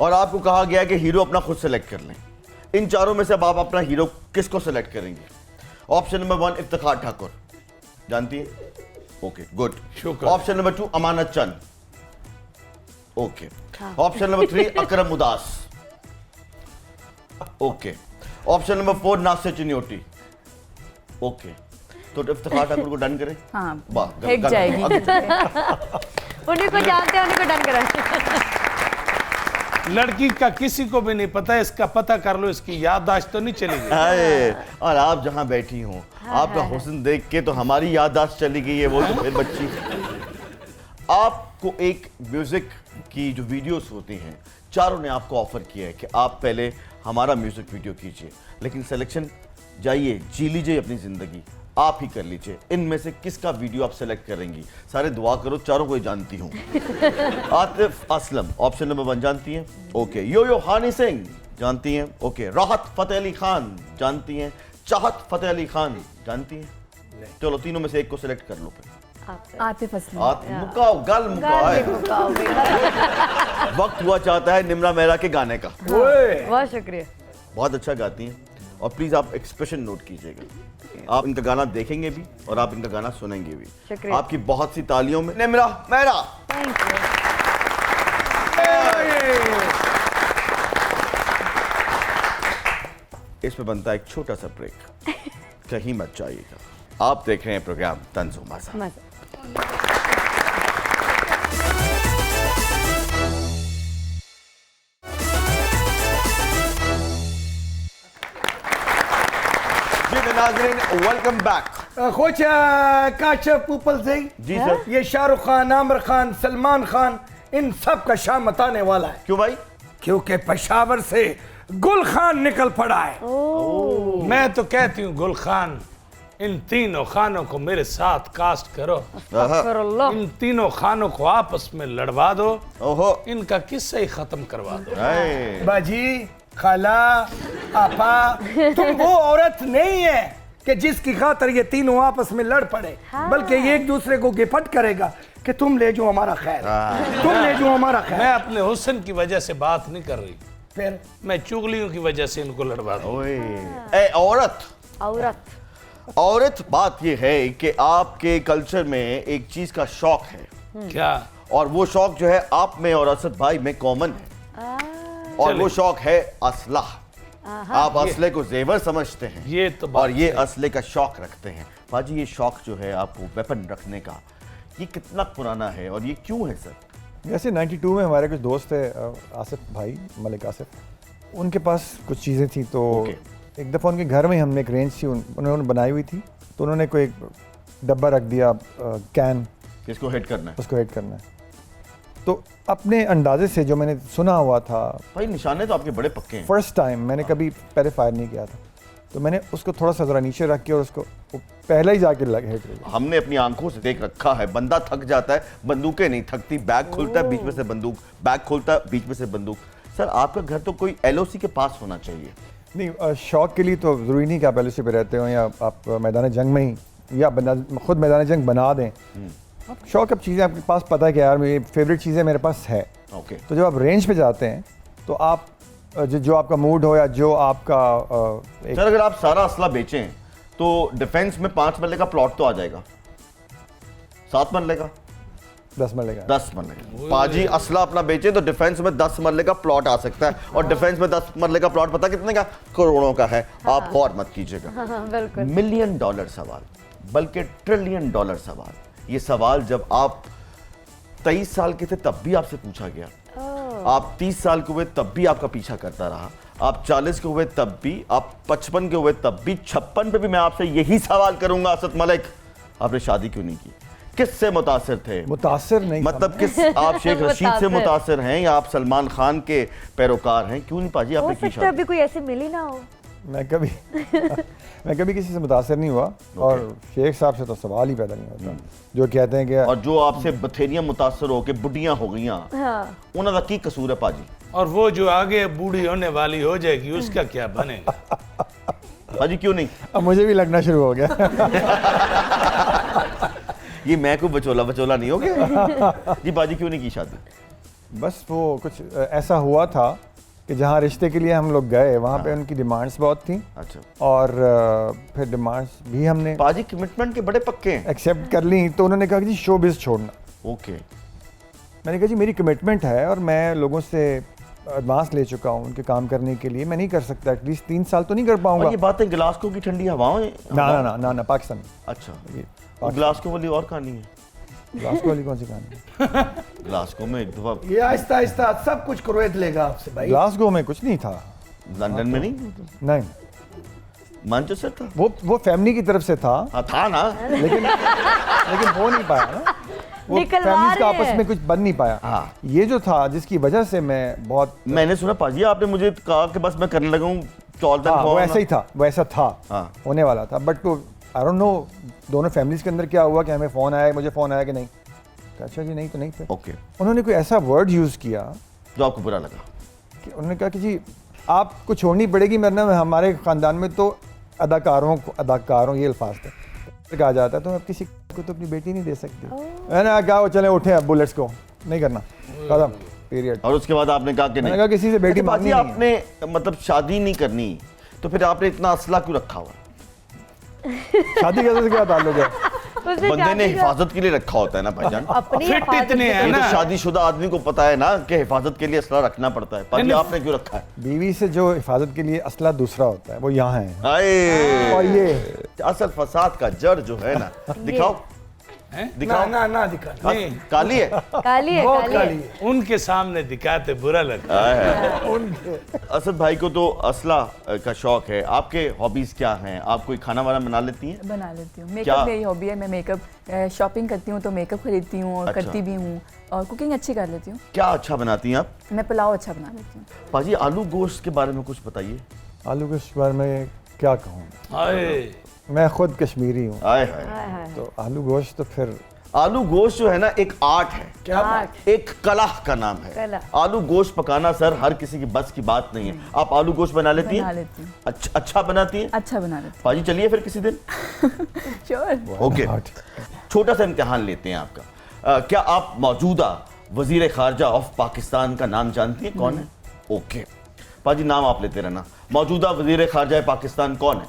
और आपको कहा गया कि हीरो अपना खुद सेलेक्ट कर लें। इन चारों में से अब आप अपना हीरो किसको सेलेक्ट करेंगे? ऑप्शन नंबर 1 इफ्तिखार ठाकुर, जानती है? Okay good. Option number 2 Amanat Chand, okay. Option number 3 Akram Udaas, okay. Option number 4 Nasir Chinioti, okay. तो इफ्तिखार ठाकुर को डन करें? हाँ, वाह, हिट जाएगी। उन्हीं को जानते हैं, उन्हीं को डन करें। लड़की का किसी को भी नहीं पता, इसका पता कर लो, इसकी याददाश्त तो नहीं चलेगी। हाय, और आप जहां बैठी हो, आपका हुस्न देख के तो हमारी याददाश्त चली गई है, वो तो फिर बच्ची। आपको एक म्यूजिक की जो वीडियोस होती हैं, चारों ने आपको ऑफर किया है कि आप पहले हमारा म्यूजिक वीडियो कीजिए, लेकिन सिलेक्शन जाइए, जी लीजिए अपनी जिंदगी, आप ही कर लीजिए। इनमें से किसका वीडियो आप सेलेक्ट करेंगी? सारे दुआ करो, चारों को ही जानती हूँ। आतिफ असलम, ऑप्शन नंबर 1 जानती हैं, ओके। यो यो हानी सिंह, जानती हैं, ओके। राहत फतेह अली खान, जानती हैं। चाहत फतेह अली खान, जानती हैं? चलो तीनों में से एक को सिलेक्ट कर लो फिर। आतिफ असलम। मुकाओ, गल मुकाओ है। वक्त हुआ चाहता है निम्रा मेहरा के गाने का। बहुत शुक्रिया। बहुत अच्छा गाती हैं और प्लीज आप एक्सप्रेशन नोट कीजिएगा। आप इनका गाना देखेंगे भी और आप इनका गाना सुनेंगे भी। शुक्रिया। आपकी बहुत सी तालियों में निम्रा मेहरा। Thank you. इसमें बनता है एक छोटा सा ब्रेक, कहीं मत जाइएगा। आप देख रहे हैं प्रोग्राम तंज़ो मज़ा। Welcome back. खुश काशिफ पीपल से जी सर। ये शाहरुख खान, आमिर खान, सलमान खान, इन सब का शाम मताने वाला है। क्यों भाई? क्योंकि पेशावर से गुल खान निकल पड़ा है। मैं तो कहती हूँ गुल खान, इन तीनों खानों को मेरे साथ कास्ट करो। इन तीनों खानों को आपस में लड़वा दो। ओहो, इनका किस्सा ही खत्म करवा दो। बाजी खाला, आपा, तुम वो औरत नहीं है कि जिसकी खातर ये तीनों आपस में लड़ पड़े, बल्कि ये एक दूसरे को गिफट करेगा कि तुम ले जो हमारा खैर, तुम ले जो हमारा खैर। मैं अपने हुस्न की वजह से बात नहीं कर रही, फिर मैं चुगलियों की वजह से इनको लड़वा दूं। ओए ए औरत औरत औरत बात ये है कि आपके कल्चर में एक चीज का शौक है, क्या? और वो शौक जो है आप में और असद भाई में कॉमन है, और वो शौक है असलाह। आप असले को जेवर समझते हैं, ये तो बात और ये असले का शौक रखते हैं। बाजी ये शौक जो है आपको वेपन रखने का, ये कितना पुराना है और ये क्यों है सर? जैसे 92 में हमारे कुछ दोस्त थे, आसिफ भाई, मलिक आसिफ, उनके पास कुछ चीज़ें थी, तो एक दफ़ा उनके घर में हमने एक रेंज थी उन्होंने बनाई हुई थी, तो उन्होंने कोई एक डब्बा रख दिया, कैन, किसको हिट करना है? उसको हिट करना है। तो अपने अंदाजे से जो मैंने सुना हुआ था, भाई निशाने तो आपके बड़े पक्के हैं। फर्स्ट टाइम मैंने कभी पहले फायर नहीं किया था, तो मैंने उसको थोड़ा सा ज़रा नीचे रख के और उसको पहले ही जाके हिट किया। हमने अपनी आंखों से देख रखा है, बंदा थक जाता है, बंदूकें नहीं थकती, बैग खुलता है बीच में से बंदूक, बैग खुलता है बीच में से बंदूक। सर आपका घर तो कोई एलओसी के पास होना चाहिए। नहीं, शौक के लिए तो ज़रूरी नहीं कि आप एलओसी पे रहते हो या आप मैदान जंग में ही, या खुद मैदान जंग बना दें। आप शौक, अब चीज़ें आपके पास पता है कि यार मेरी फेवरेट चीज़ें मेरे पास है, ओके। तो जब आप रेंज पे जाते हैं तो आप जो आपका मूड हो या जो आपका सर अगर आप सारा असला बेचें तो डिफेंस में 5 मरले का प्लॉट तो आ जाएगा, 7 मरले का, 10 मरले का, 10 मरले का। पाजी असला अपना बेचे तो डिफेंस में 10 मरले का प्लॉट आ सकता है, और डिफेंस में 10 मरले का प्लॉट पता कितने का? करोड़ों का है। आप और मत कीजिएगा। बिल्कुल। $1 मिलियन सवाल, बल्कि $1 ट्रिलियन सवाल। ये सवाल जब आप 23 साल के थे तब भी आपसे पूछा गया, आप 30 साल के हुए तब भी आपका पीछा करता रहा, आप 40 के हुए तब भी, आप 55 के हुए तब भी, 56 पे भी मैं आपसे यही सवाल करूंगा असद मलिक, आपने शादी क्यों नहीं की? किससे मुतासिर थे? मुतासिर नहीं, मतलब किस, आप शेख रशीद से मुतासिर हैं या आप सलमान खान के पैरोकार हैं? क्यों नहीं पाजी आपने की शादी? अभी कोई ऐसे मिली ना हो। मैं कभी किसी से मुतासिर नहीं हुआ, और शेख साहब से तो सवाल ही पैदा नहीं होता, जो कहते हैं कि और जो आपसे बथेरियां मुतासिर होके बुढ़ियां हो गई, उन्होंने की कसूर है पाजी? और वो जो आगे बूढ़ी होने वाली हो जाएगी उसका क्या बनेगा? पाजी क्यों नहीं? अब मुझे भी लगना शुरू हो गया। ये मैं कोई बचोला नहीं हो गया। जी बाजी क्यों नहीं की शादी? बस वो कुछ ऐसा हुआ था कि जहाँ रिश्ते के लिए हम लोग गए वहाँ पे उनकी डिमांड्स बहुत थी। अच्छा। और फिर डिमांड्स भी हमने पाजी कमिटमेंट के बड़े पक्के हैं। एक्सेप्ट कर ली, तो उन्होंने कहा कि जी शोबिज़ छोड़ना। ओके। मैंने कहा जी मेरी कमिटमेंट है और मैं लोगों से एडवांस ले चुका हूँ उनके काम करने के लिए, मैं नहीं कर सकता, एटलीस्ट 3 साल तो नहीं कर पाऊंगा। ये बातें ग्लासगो की ठंडी हवाओं? ना पाकिस्तान। अच्छा, वो ग्लासगो वाली और कहानी है। ग्लासगो वाली कौन सी कहानी? ग्लासगो में एक दफा ये आहिस्ता आहिस्ता सब कुछ कुवैत लेगा आपसे भाई। ग्लासगो में कुछ नहीं था। लंदन में नहीं, मैनचेस्टर था। वो फैमिली की तरफ से था। हाँ था ना, लेकिन हो नहीं पाया ना, वो फैमिलीज का आपस में कुछ बन नहीं पाया। हाँ। ये जो था जिसकी वजह से मैं बहुत, मैंने सुना पाजी आपने मुझे कहा कि बस मैं करने लगा हूँ वो ऐसा ही था, वैसा था। हाँ। होने वाला था, बट तो आई डोंट नो दोनों फैमिलीज के अंदर क्या हुआ कि हमें फ़ोन आया, मुझे फ़ोन आया कि नहीं, अच्छा जी नहीं तो नहीं। फिर ओके। उन्होंने कोई ऐसा वर्ड यूज़ किया जो आपको बुरा लगा? कि उन्होंने कहा कि जी आपको छोड़नी पड़ेगी, वरना हमारे ख़ानदान में तो अदाकारों ये अल्फाज थे, कहा जाता है तो अब किसी को तो अपनी बेटी नहीं दे सकती। मैंने कहा चले उठे अब बुलेट्स को नहीं करना, खत्म, पीरियड। और उसके बाद आपने कहा कि नहीं? मैंने कहा किसी से बेटी मांगनी नहीं है। आपने मतलब शादी नहीं करनी, तो फिर आपने इतना असला क्यों रखा हुआ? शादी कैसे से क्या ताल्लुक है? बंदे ने हिफाजत के लिए रखा होता है ना भाईजान। अपनी फिट इतने हैं ये तो ना, शादीशुदा आदमी को पता है ना कि हिफाजत के लिए असला रखना पड़ता है। पर आपने क्यों रखा है? बीवी से जो हिफाजत के लिए असला दूसरा होता है वो यहाँ है, आए और ये असल फसाद का जड़ जो है ना, दिखाओ दिखाओ। ना दिखा। नहीं, काली है, काली है, बहुत काली काली है। है। उनके सामने दिखाते बुरा लगता है। असद भाई को तो असला का शौक है। आपके हॉबीज क्या हैं? आप कोई खाना वाना बना लेती हैं? बना लेती हूँ, क्या? मेकअप मेरी हॉबी है, मैं मेकअप शॉपिंग करती हूँ तो मेकअप खरीदती हूँ और अच्छा। करती भी हूँ, और कुकिंग अच्छी कर लेती हूँ। क्या अच्छा बनाती हैं आप? मैं पुलाव अच्छा बना लेती हूँ। पाजी आलू गोश्त के बारे में कुछ बताइए। आलू के बारे में क्या कहूँ, हाय, मैं खुद कश्मीरी हूँ, आए हाय। हाय हाय। तो आलू गोश्त तो फिर आलू गोश्त जो है ना एक आर्ट है, क्या एक कला का नाम है। कला। आलू गोश्त पकाना सर हर किसी की बस की बात नहीं है। आप आलू गोश्त बना लेती बना हैं? लेती हूँ। अच्छा बनाती हैं? अच्छा बना लेती पाजी चलिए फिर किसी दिन। श्योर। ओके, छोटा सा इम्तिहान लेते हैं आपका। क्या आप मौजूदा वजीर खारजा ऑफ पाकिस्तान का नाम जानती हैं? कौन है? ओके पाजी, नाम आप लेते रहना। मौजूदा वजीर खारजा पाकिस्तान कौन है?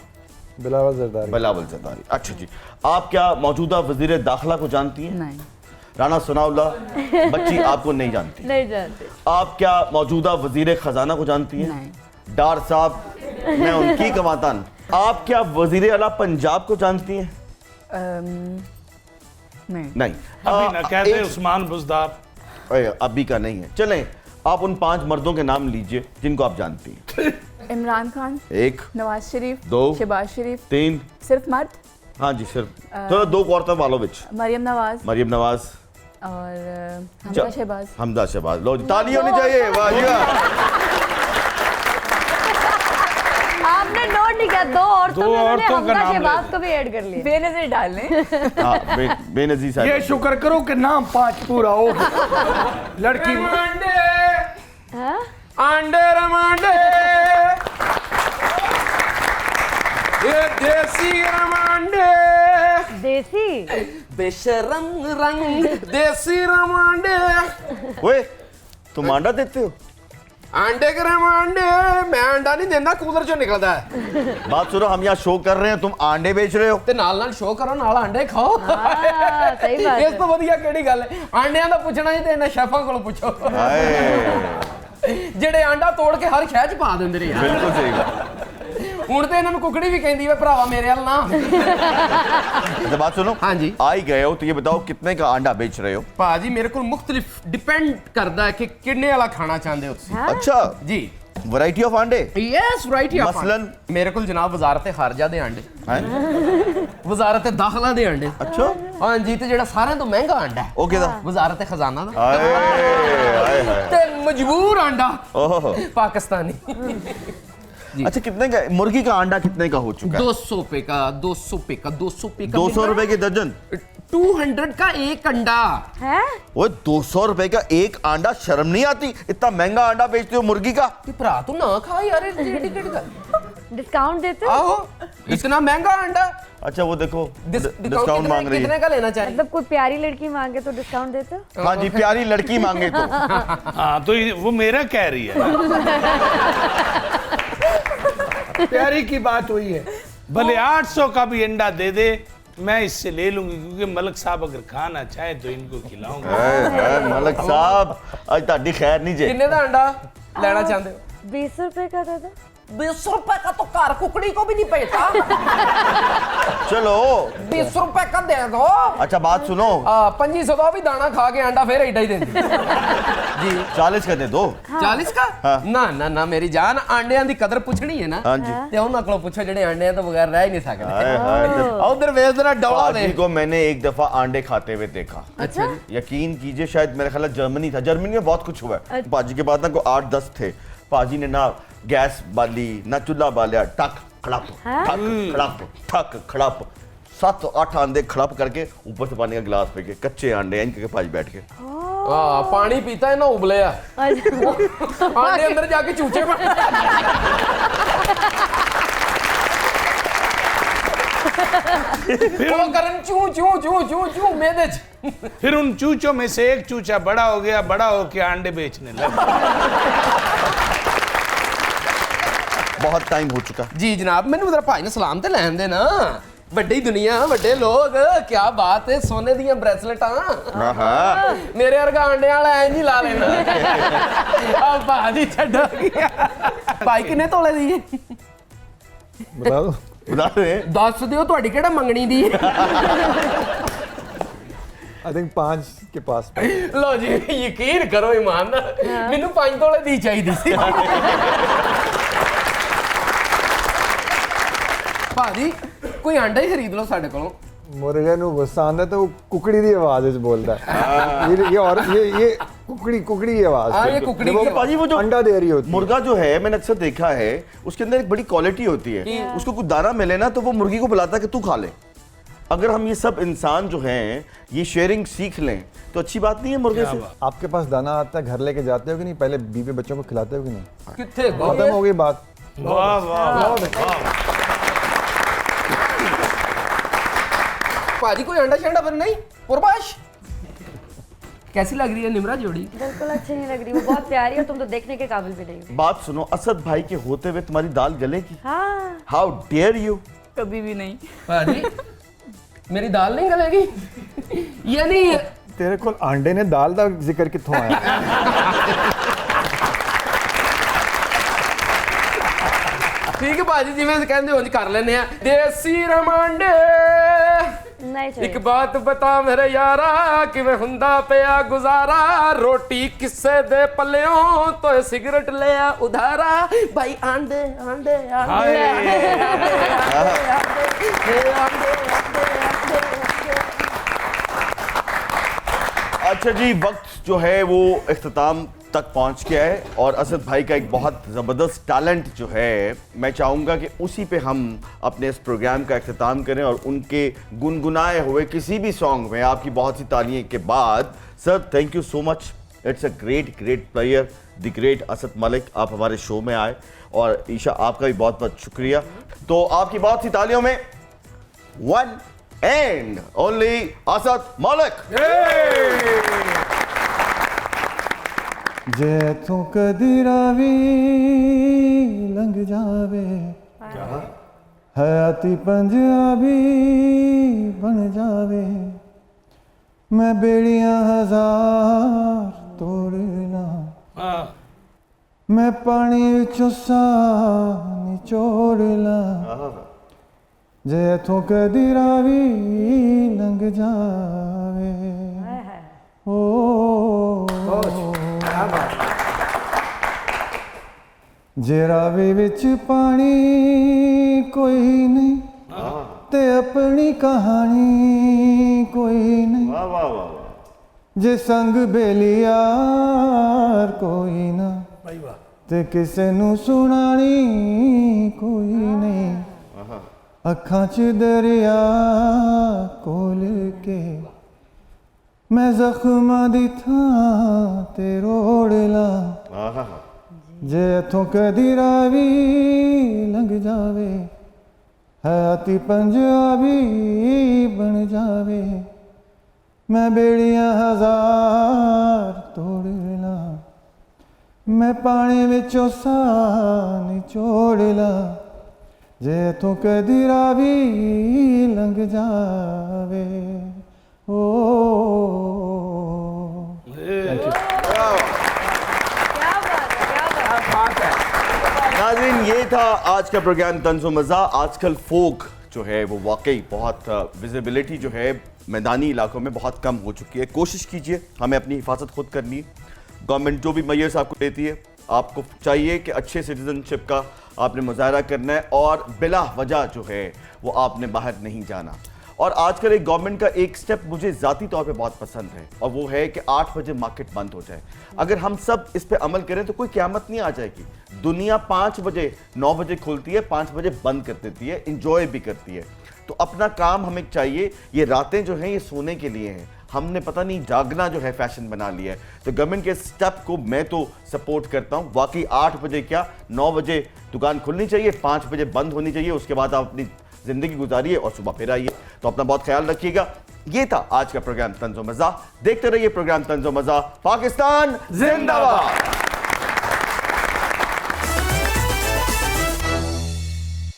बिलावल जरदारी। बिलावल जरदारी। अच्छा जी, आप क्या मौजूदा वजीर दाखिला को जानती हैं? नहीं। राना सनाउल्लाह बच्ची आपको नहीं जानती। नहीं जानते। आप क्या मौजूदा वजीर खजाना को जानती हैं? नहीं। डार साहब, मैं उनकी कमातान। आप क्या वजीर आला पंजाब को जानती हैं? नहीं। नहीं। अभी ना कहते एक- उस्मान बुजदार। अभी का नहीं है। चलें, आप उन 5 मर्दों के नाम लीजिए जिनको आप जानती हैं। इमरान खान, 1, नवाज शरीफ, 2, शहबाज शरीफ, 3। सिर्फ मर्द, हाँ जी सिर्फ चलो 2 औरतों वालों विच मरियम नवाज मरियम नवाज, और हमजा शहबाज। हमदा शहबाज। लो जी, ताली होनी चाहिए। वाह जी वाह। आपने नोट नहीं किया, 2 औरतों दो में उन्होंने औरतों का हमजा नाम ले शहबाज को भी ऐड कर लिया। बेनजीर डाल लें। हाँ, बेनजीर साहब। ये शुक्र करो कि नाम 5 पूरा हो। लड़की हाँ? अंडे रमांडे, ये देसी रमांडे, देसी बेशरम रंग देसी रमांडे। ओए, तुम अंडा देते हो? अंडे के रमांडे, मैं अंडा नहीं देना, कूलर चो निकलता है। बात सुनो, हम यहाँ शो कर रहे हैं, तुम अंडे बेच रहे हो। ਤੇ ਨਾਲ ਸ਼ੋਅ ਕਰੋ, ਨਾਲ ਅੰਡੇ ਖਾਓ। हाँ, सही बात ਇਸ है। ਤੋਂ ਵਧੀਆ ਕਿਹੜੀ ਗੱਲ ਹੈ? ਆਂਡਿਆਂ ਦਾ ਪੁੱਛਣਾ ਹੀ ਤੇ ਇਹਨਾਂ ਸ਼ੈਫਾਂ ਕੋਲੋਂ ਪੁੱਛੋ, हाय, ਜਿਹੜੇ ਆਂਡਾ ਤੋੜ ਕੇ ਹਰ ਸ਼ਹਿ ਚ ਪਾ ਦਿੰਦੇ ਨੇ ਯਾਰ। बिल्कुल सही बात। ਹੁਣ ਤੇ ਇਹਨਾਂ ਨੂੰ ਕੁਕੜੀ ਵੀ ਕਹਿੰਦੀ ਵੇ ਭਰਾਵਾ ਮੇਰੇ ਵੱਲ ਨਾ। अच्छा बात सुनो, हाँ जी। आ ही गए हो तो ये बताओ कितने का अंडा बेच रहे हो? ਭਾਜੀ ਮੇਰੇ ਕੋਲ ਮੁxtਲਿਫ ਡਿਪੈਂਡ ਕਰਦਾ ਹੈ ਕਿ ਕਿੰਨੇ ਵਾਲਾ ਖਾਣਾ ਚਾਹੁੰਦੇ ਹੋ ਤੁਸੀਂ। अच्छा, ਜੀ वैरायटी ऑफ अंडे ਯੈਸ ਰਾਈਟ ਯਾ मसलन? ਮੇਰੇ ਕੋਲ ਜਨਾਬ ਵਜ਼ਾਰਤ ਖਾਰਜਾ ਦੇ ਅੰਡੇ, हैं? ਵਜ਼ਾਰਤ ਦਾਖਲਾ ਦੇ ਅੰਡੇ। अच्छा, ਹਾਂਜੀ, ਤੇ ਜਿਹੜਾ ਸਾਰਿਆਂ ਤੋਂ ਮਹਿੰਗਾ ਅੰਡਾ ਹੈ ओके दा। ਵਜ਼ਾਰਤ ਖਜ਼ਾਨਾ ਦਾ, हाय हाय हाय। ਤੇ ਮਜਬੂਰ ਅੰਡਾ ओह, पाकिस्तानी। अच्छा कितने का मुर्गी का अंडा कितने का हो चुका है? 200 रुपए का, 200 रुपए का, 200 रुपए का, 200 रुपए की दर्जन। 200 का एक अंडा। हैं? वो 200 रुपए का एक अंडा, शर्म नहीं आती? इतना महंगा अंडा बेचते हो मुर्गी का? कि भरा तू ना खा यार, टिकट का डिस्काउंट देते हो? आहो, इतना महंगा अंडा। अच्छा वो देखो डिस्काउंट डिस्काउंट मांग रही कितने है। का लेना चाहिए? मतलब कोई प्यारी लड़की मांगे तो डिस्काउंट देते हो? हाँ जी, प्यारी लड़की मांगे तो। हाँ तो वो मेरा कह रही है। प्यारी की बात हुई है। भले 800 का भी अंडा दे दे, मैं इससे ले लूंगी, क्योंकि मलक साहब अगर खाना चाहे तो इनको खिलाऊंगा। मलक साहब आज ताड़ी खैर नहीं जे। कितने का अंडा लेना चाहते हो? 20 रुपए का दे दो। 20 रुपए का तो कार कुकड़ी को भी नहीं पैता। चलो 20 रुपए का दे दो। अच्छा बात सुनो, 2500 का भी दाना खा के अंडा फिर एडा ही देती जी। 40 का दे दो। 40 का? हाँ। ना ना ना मेरी जान, अंडियां दी कदर पुछनी है ना, हाँ जी। ते ਉਹਨਾਂ ਕੋਲੋਂ ਪੁੱਛੋ ਜਿਹੜੇ ਅੰਡਿਆਂ ਤੋਂ ਬਗੈਰ ਰਹਿ ਹੀ ਨਹੀਂ ਸਕਦੇ। हाय हाय। उधर ਵੇਚ देना डौला दे। पाजी को मैंने एक दफा अंडे खाते हुए देखा। अच्छा यकीन कीजिए, शायद मेरे ख्याल जर्मनी था। जर्मनी में बहुत कुछ हुआ है। पाजी के बाद ना को 8-10 थे। पाजी ने ना गैस बाली ना चूल्हा बालिया, टक खड़प ठक खड़प ठक खड़प 7-8 अंडे खड़प करके ऊपर से पानी का गिलास फेंके, कच्चे अंडे हैं इनके पास बैठ के। हाँ, पानी पीता है ना उबले अंडे अंदर जाके चूचे बन वो करन चू चू चू चू चू मेदे फिर उन चूचों में से एक चूचा बड़ा हो गया, बड़ा होके अंडे बेचने लगा। बहुत टाइम हो चुका। जी जनाब, मैंने उधर भाई ने सलाम ते लैन दे ना। ਵੱਡੀ ਦੁਨੀਆ, ਵੱਡੇ ਲੋਕ, ਕੀ ਬਾਤ ਹੈ, ਸੋਨੇ ਦੀਆਂ ਬ੍ਰੈਸਲੇਟਾਂ। हाँ ਮੇਰੇ ਵਰਗਾ ਅੰਡਿਆਂ ਵਾਲਾ ਐਂ ਨਹੀਂ ਲਾ ਲੈਣਾ। ਆ ਬਾਜੀ ਛੱਡੋ। ਭਾਈ ਕਿੰਨੇ ਤੋਲੇ ਦੀ? बता दो। बता रहे हैं। ਦੱਸ ਦਿਓ ਤੁਹਾਡੀ ਕਿਹੜਾ ਮੰਗਣੀ ਦੀ? आई थिंक 5 के पास। ਲੋ ਜੀ, ਯਕੀਨ ਕਰੋ ਇਮਾਨ ਨਾਲ, ਮੈਨੂੰ 5 ਤੋਲੇ ਦੀ ਚਾਹੀਦੀ ਸੀ। ਭਾਜੀ ਕੋਈ ਅੰਡਾ ਹੀ ਖਰੀਦ ਲਓ ਸਾਡੇ ਕੋਲੋਂ। मुर्गे नु गुस्सा आंदा तो वो कुकड़ी दी आवाज में बोलता है। ये और ये कुकड़ी कुकड़ी की आवाज। हाँ, ये कुकड़ी वो की पाजी वो जो अंडा दे रही होती है। मुर्गा जो है, मैंने अक्सर देखा है, उसके अंदर एक बड़ी क्वालिटी होती है। उसको कुछ दाना मिले ना तो वो मुर्गी को बुलाता है कि तू खा ले। अगर हम ये सब इंसान जो हैं ये शेयरिंग सीख लें तो अच्छी बात नहीं है मुर्गे से? आपके पास दाना आता है, घर लेके जाते हो कि नहीं? पहले बीवी बच्चों को खिलाते हो कि नहीं? कितने खत्म हो गई बात। वाह वाह पाजी कोई अंडा शंडा बन नहीं पुरबाश। कैसी लग रही है निम्रा जोड़ी? बिल्कुल अच्छी नहीं लग रही, वो बहुत प्यारी है, तुम तो देखने के काबिल भी नहीं हो। बात सुनो, असद भाई के होते हुए तुम्हारी दाल गलेगी? हाँ हाउ डेयर यू। कभी भी नहीं। पाजी मेरी दाल नहीं गलेगी? यानी तेरे को आंडे ने दाल का जिक्र कितों आया? ठीक है पाजी जिवें कहंदे हो कर लेने आ। देसी रमांडे नहीं चाहिए। एक बात बता मेरे यारा किवें हुंदा पिया गुजारा, रोटी किस्से दे पल्लियों तो सिगरेट ले आ उधारा। भाई आंडे आंडे आंडे अच्छा जी, वक्त जो है वो इख्तिताम तक पहुंच गया है और असद भाई का एक बहुत ज़बरदस्त टैलेंट जो है, मैं चाहूँगा कि उसी पे हम अपने इस प्रोग्राम का इख्तिताम करें और उनके गुनगुनाए हुए किसी भी सॉन्ग में आपकी बहुत सी तालियों के बाद। Sir thank you so much, it's a great player the great Asad Malik, आप हमारे शो में आए और ईशा आपका भी बहुत बहुत शुक्रिया। तो आपकी बहुत सी तालियों में one and only Asad Malik. जे तू कदी रावी लंघ जावे, हयाती पंजाबी बन जावे, मैं बेड़ियां हजार तोड़ ला, मैं पानी विचों साह निचोड़ ला, जे तू कदी रावी लंघ जावे। जे रावी विच पानी कोई नहीं ते अपनी कहानी कोई नहीं, जे संग बेलियार कोई ना ते किसे नू सुनानी कोई नहीं, अखां च दरिया कोल के मैं जख्मां दी थां ते रोड़ ला, जे इथों कदी रावी लंघ जावे, हयाती पंजाबी बन जावे, मैं बेड़ियां हजार तोड़ ला, मैं पानी विचों साह निचोड़ ला, जे इथों कदी रावी लंघ जावे। नाज़रीन, ये था आज का प्रोग्राम तंज़ो मज़ा। आजकल फोक जो है वो वाकई बहुत विजिबिलिटी जो है मैदानी इलाकों में बहुत कम हो चुकी है। कोशिश कीजिए, हमें अपनी हिफाजत खुद करनी है। गवर्नमेंट जो भी मेजर्स आपको देती है, आपको चाहिए कि अच्छे सिटीजनशिप का आपने मुजाहरा करना है और बिला वजह जो है वो आपने बाहर नहीं जाना। और आजकल एक गवर्नमेंट का एक स्टेप मुझे ज़ाती तौर पे बहुत पसंद है और वो है कि 8 बजे मार्केट बंद हो जाए। अगर हम सब इस पे अमल करें तो कोई क़यामत नहीं आ जाएगी। दुनिया 5 बजे 9 बजे खुलती है, 5 बजे बंद कर देती है, इंजॉय भी करती है। तो अपना काम हमें चाहिए, ये रातें जो हैं ये सोने के लिए हैं, हमने पता नहीं जागना जो है फैशन बना लिया है। तो गवर्नमेंट के स्टेप को मैं तो सपोर्ट करता हूँ। वाकई 8 बजे क्या 9 बजे दुकान खुलनी चाहिए, 5 बजे बंद होनी चाहिए, उसके बाद आप अपनी जिंदगी गुजारिए और सुबह फिर आइए। तो अपना बहुत ख्याल रखिएगा। ये था आज का प्रोग्राम तंज़ो मज़ा। देखते रहिए प्रोग्राम तंज़ो मज़ा। पाकिस्तान जिंदाबाद।